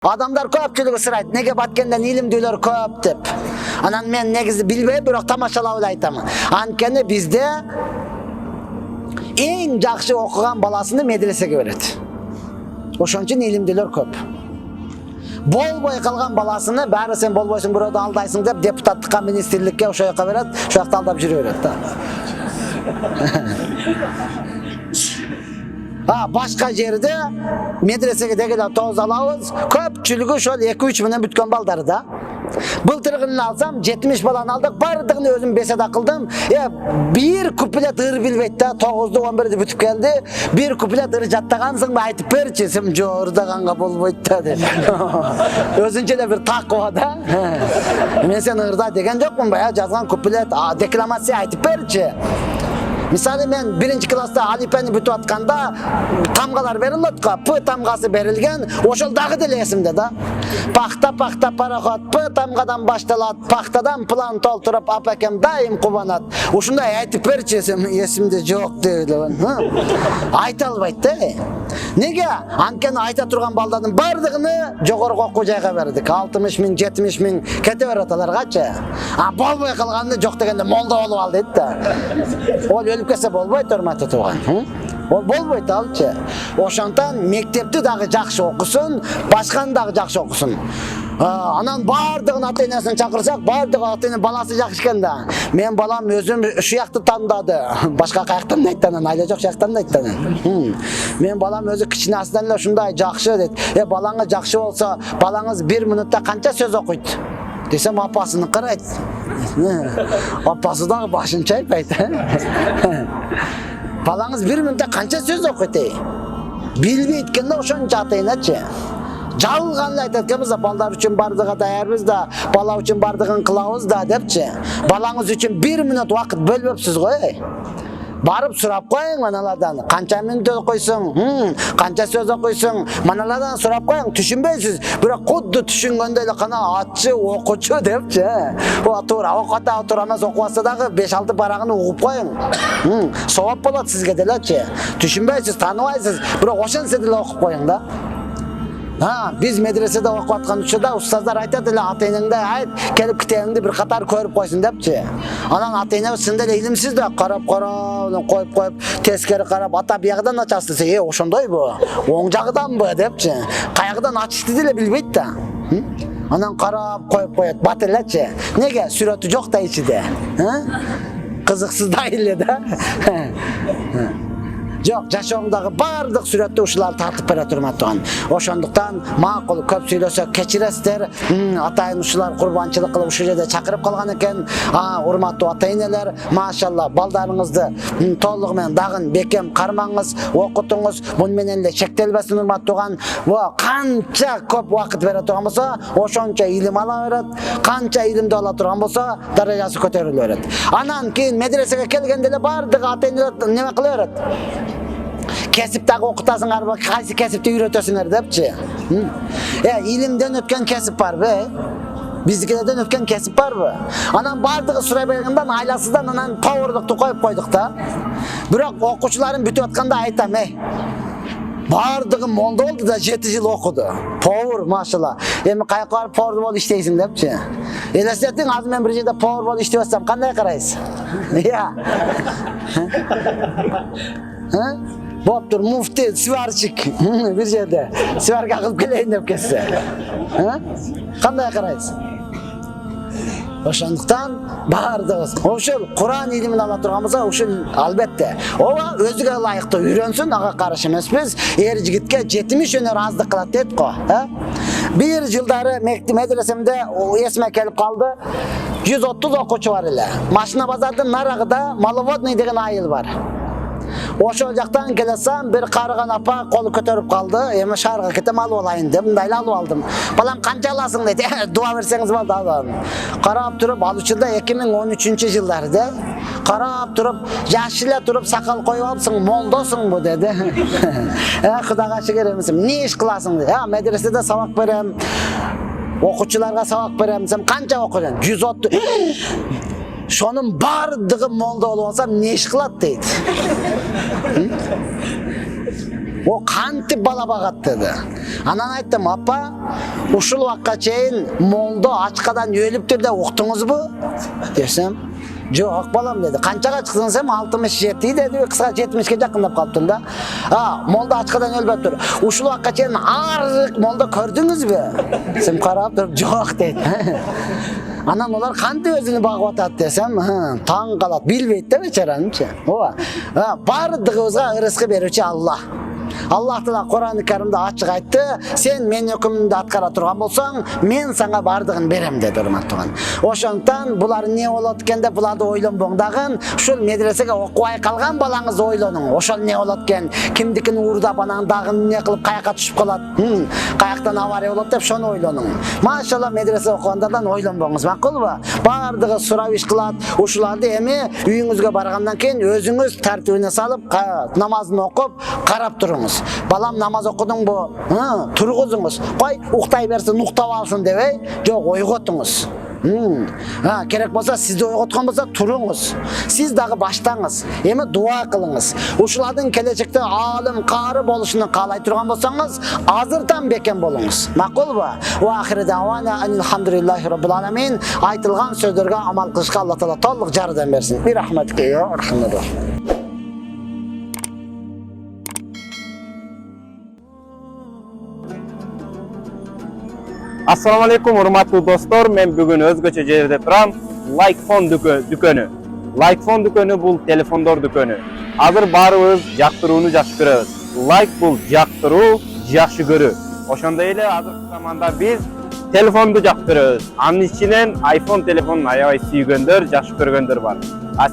Adamlar köpçülüğü sıraydı. Nege Batkenden ilimdүүлөр köp dep. Anan men negizi bilbey, bирок тамашалап айтамын. Анткени bizde eng жақсы оқыған баласını медресеге береді. Ошон үчүн илимдүүлөр көп. Болбой калган баласını баары сен болбойсуң, бирөөдү алдайсың деп депутаттыкка, министрликке ошол жака берет, ошол жакта алдап жүрө берет да. Başka жерде медресеге дегеле тоз алабыз. Көпчүлүгү ошол 2-3 менен бүткөн балдары да. Былтыргын алсам 70 баланы алдык, бардыгын өзүм беседа кылдым. Bir куплет ыр билбейт да, 9'du 11'di бүтүп келди. Bir куплет ыр жаттагансыңбы айтып берчи, сен жок ырдаганга болбойт да деп. Өзүнчө эле бир такыба да. Мен сен ырда деген жокмун, баягы жазган куплет, декламация айтып берчи. Misali men 1-ci klasta alifbeni бүтүп атканда тамгалар берилет го. П тамгасы берилген, ошол дагы деле эсимде да. Пахта пахта пароход, П тамгадан башталат, пахтадан план толтуруп апакем дайым кубанат. Ушундай айтып берчи, эсимде жок деп эле. Айта албайт да. Неге? Анткени айта турган балдардын бардыгын жогорку окуу жайга бердик. 60 миң, 70 миң кете берет аларгачы. Болбой калганды жок дегенде молда болуп ал дейт да. Ол өлүп кетсе болбойт, урматтуу тууган. Ол болбойт алчы. Ошондон мектепти дагы жакшы окусун, башканы дагы жакшы окусун. Анан бардыгын ата-энесин чакырсак, бардыгы ата-эне баласы жакшы экен да. Мен балам өзүм ушу жакты тандады. Башка каяктан да айттанын, айла жок жактан да айттанын. Мен балам өзү кичинасынан эле ушундай жакшы дейт. Балаңыз жакшы болсо, балаңыз 1 мүнөттө канча сөз окуйт? Десем апасыны карайт. Апасы дагы башын чайпайт. Балаңыз 1 мүнөттө канча сөз окуйт? Билбейт экенде ошончо ата-энечи. Жалган айтат экенбиз, балдар үчүн бардыгы даярбыз да, бала үчүн бардыгын кылабыз да депчи. Балаңыз үчүн 1 мүнөт убакыт бөлбөпсүз го. Барып сурап коюң аналардан, канча мүнөт окуйсуң, канча сөз окуйсуң, аналардан сурап коюң, түшүнбөйсүз, бирок кудду түшүнгөндөй эле кана атчы, окучу депчи. Туура, окута эмес, окубаса дагы 5-6 парагын угуп коюң. Совап болот сизге делечи. Түшүнбөйсүз, тааныбайсыз, бирок ошентсе деле окуп коюң да. Biz медреседе окуп аткан учурда устаздар айтат эле, ата-энеңде айт, келип китебиңди бир катар көрүп койсун депчи. Анан ата-энебиз сынды эле илимсиз да, карап, коюп, тескери карап, ата биягыдан ачасыз десе, ошондойбу? Оң жагыданбы депчи. Каягыдан ачышты деле билбейт да. Анан карап, коюп, бат элечи. Неге? Сүрөтү жок да ичиде. Кызыксыздай эле да. Жок, жашооңдагы бардык сүрөттү ушулар тартып бере турматтыган. Ошондуктан макул көп сүйлөсөк кечиресиздер. Атайын ушулар курбанчылык кылып ушул жерде чакырып калган экен. Урматтуу ата-энелер, машалла, балдарыңызды толугу менен дагы бекем кармаңыз, окутуңуз. Муну менен эле чектелбесин, урматтууган. Канча көп убакыт бере турган болсо, ошончо илим ала берет. Канча илимди ала турган болсо, даражасы көтөрүлө берет. Анан кийин медресеге келгенде эле бардыгы ата-энелер неме кыла берет? Kesip dagı okutасыңарбы, кайсы кесипти үйрөтөсүңөр депчи. Илимден өткөн кесип барбы? Биздикилерден өткөн кесип барбы? Анан бардыгы сурай бергендан айласыздан анан поварлыкты коюп койдук да. Бирок окуучуларым бүтүп атканда айтам, бардыгы молда болду да 7 жыл окуду. Повар, машалла. Эми каяка барып повар болуп иштейсиң депчи. Элестетиң, азыр мен бир жерде повар болуп иштеп атсам кандай карайсыз? Баптыр, муфти, сварщик, bir жерде сварка кылып келейин деп кетсе. Кандай карайсыз? Ошондуктан бардыгыбыз ошол Куран илимин ала турган болсо, ушул албетте. Ооба өзүгө ылайыктуу үйрөнсүн, ага каршы эмеспиз. Эр жигитке 70 өнөр аздык кылат дейт го. Бир жылдары медресемде эсиме келип калды. 130 окуучу бар эле. Машина базардын нарагыда Маловодный деген айыл бар. Ошол жактан келесем, бир карыган апа колу көтөрүп калды. Эми шаарга кетем, алып алайын деп, мындай алып алдым. Балам канча аласың дейт. Дуа берсеңиз болду алам. Карап туруп, ал учурда 2013-жылдары да. Карап туруп, жаш эле туруп сакал коюп алыпсың, молдосуңбу деди. Кудайга шүгүр эмесим. Не иш кыласың дейт. Медреседе сабак берем. Окуучуларга сабак берем. Сен канча окуйсуң? 130. Şonun bardыгы молда болуп алсам, не иш кылат дейт. O kantip bala bagat dedi. Anan ayttım, appa, uşul vakka çeyin molda açkadan ölüptür de uqtunuz bu? Desem, yok balam dedi. Kançaga çıksın sen 67 dedi. Kısa 70'e yakınlap kalptın da. Ha, molda açkadan ölüp dur. Uşul vakka çeyin arık molda gördünüz mü? Sen karab dur, yok dedi. Anan olar kanti özünü bağıvatat desem, taң kalat. Bilbeyt de beçaranımça. Bardığımızga rızkı berүүчү Allah. Allah Taala Kur'an-ı Kerim'de açık aytты. Sen men hükümümdü atkara turgan bolsaң, men sana bardığın berem dedi urmаттуу. Oşondan bular ne bolot eкен деп буларды ойлонбоң дагы. Ушул медресеге окубай калган балаңызды ойлонуң. Ошол не болот экен? Кимдикин уурдап анан дагы не кылып каяка түшүп калат? Каяктан авария болот деп шону ойлонуң. Машалла медресе окугандардан ойлонбоңуз, макулбу? Бардыгы сурап иш кылат. Ушуларды эми үйүңүзгө баргандан кийин өзүңүз тартибине салып, намазын окуп, карап туруңуз. Balam namaz okudun bu, turguzunuz. Koy ukтай bersin, uktap alsın debey, yok oygotunuz. Gerek bolsa sizde oygotkon bolsa turunuz. Siz dağı baştаңыз, emi dua kılınız. Uşuladın gelecekte alim, qarı boluşunu kalay turgan bolsanız, azırdan beken bolunuz. Makul bu? Ve ahire davana enilhamdülillahi rabbil alamin. Aytılgan sözlerge amal kılışka Allah Taala tolluk jarıdan bersin. Bir rahmetike ya, rahmetullah. Assalamu alaikum urmatlı dostlar. Men bugün özgöçe jerde turam. Likephone dükönü. Likephone dükönü bul telefondor dükönü. Hazır barыбыз жактырууну жакшы көрөбүз. Like bul жактыруу, жакшы көрүү. Ошондой эле азыркы заманда биз телефонду жакшы көрөбүз. Анын ичинен iPhone телефонун аябай сүйгөндөр, жакшы көргөндөр бар.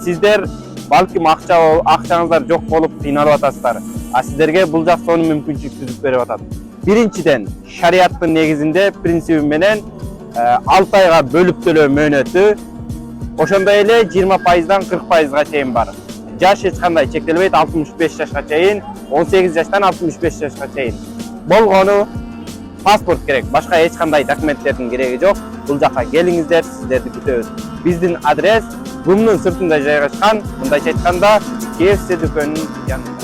Сиздер балким акчаңыздар жок болуп кыйналып атасыздар. Сиздерге бул жак сонун мүмкүнчүлүк берип атат. Birinciden şariattın negizinde prinsibi menen 6 ayga bölüp төлөө мөөнөтү ошондой эле 20%dan 40%ga чейин бар. Жаш эч кандай чектелбейт, 65 жашка чейин, 18 жаштан 65 жашка чейин. Болгону паспорт керек, башка эч кандай документтердин кереги жок. Бул жакка келиңиздер, сиздерди күтөбүз. Биздин адрес Гумдун сыртында жайгашкан, мындайча айтканда, KFC дүкөнүнүн жанында.